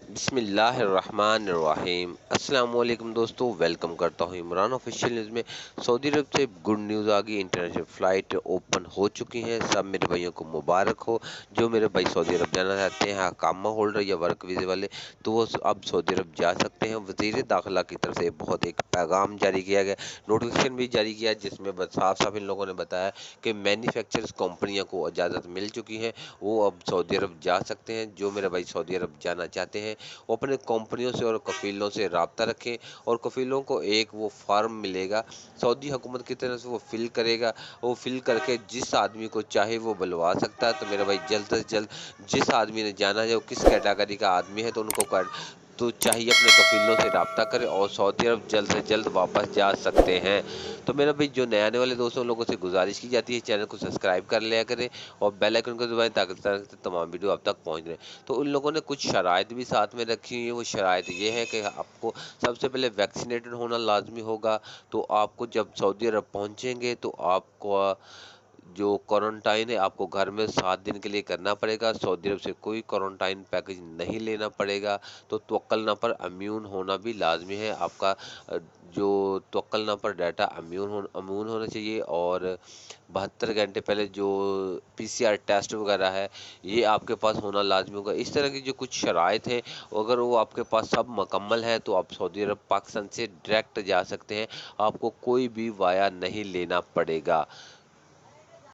बिस्मिल्लाहिर्रहमानिर्रहीम। अस्सलाम वालेकुम दोस्तों, वेलकम करता हूँ इमरान ऑफिशियल न्यूज़ में। सऊदी अरब से गुड न्यूज़ आ गई, इंटरनेशनल फ़्लाइट ओपन हो चुकी हैं। सब मेरे भाइयों को मुबारक हो। जो मेरे भाई सऊदी अरब जाना चाहते हैं, अकामा होल्डर या वर्क वीज़े वाले, तो वो अब सऊदी अरब जा सकते हैं। वज़ीर दाखिला की तरफ से बहुत एक पैगाम जारी किया गया, नोटिफिकेशन भी जारी किया, जिसमें साफ साफ इन लोगों ने बताया कि मैन्युफैक्चरर्स कंपनियों को इजाज़त मिल चुकी है, वो अब सऊदी अरब जा सकते हैं। जो मेरे भाई सऊदी अरब जाना चाहते हैं वो अपने कंपनियों से और कफ़ीलों से राब्ता रखें, और कफ़ीलों को एक वो फार्म मिलेगा सऊदी हुकूमत की तरफ से, वो फिल करेगा। वो फिल करके जिस आदमी को चाहे वो बुलवा सकता है। तो मेरा भाई जल्द से जल्द जिस आदमी ने जाना है, वो किस कैटेगरी का आदमी है, तो उनको तो चाहिए अपने कफ़ीलों से राब्ता करें और सऊदी अरब जल्द से जल्द वापस जा सकते हैं। तो मेरा भाई जो नए आने वाले दोस्तों लोगों से गुजारिश की जाती है, चैनल को सब्सक्राइब कर लिया करें और बेल आइकन को दबाएं, ताकि तमाम वीडियो आप तक पहुंच रहे। तो उन लोगों ने कुछ शराइत भी साथ में रखी हुई है। वो शराइत ये है कि आपको सबसे पहले वैक्सीनेटेड होना लाजमी होगा। तो आपको जब सऊदी अरब पहुंचेंगे तो आपको जो क्वारंटाइन है आपको घर में 7 दिन के लिए करना पड़ेगा। सऊदी अरब से कोई क्वारंटाइन पैकेज नहीं लेना पड़ेगा। तो तवक्कलना पर इम्यून होना भी लाजमी है। आपका जो तवक्कलना पर डाटा इम्यून होना चाहिए, और 72 घंटे पहले जो पीसीआर टेस्ट वगैरह है, ये आपके पास होना लाजमी होगा। इस तरह की जो कुछ शराइत है, अगर वो आपके पास सब मुकम्मल है, तो आप सऊदी अरब पाकिस्तान से डायरेक्ट जा सकते हैं। आपको कोई भी वाया नहीं लेना पड़ेगा।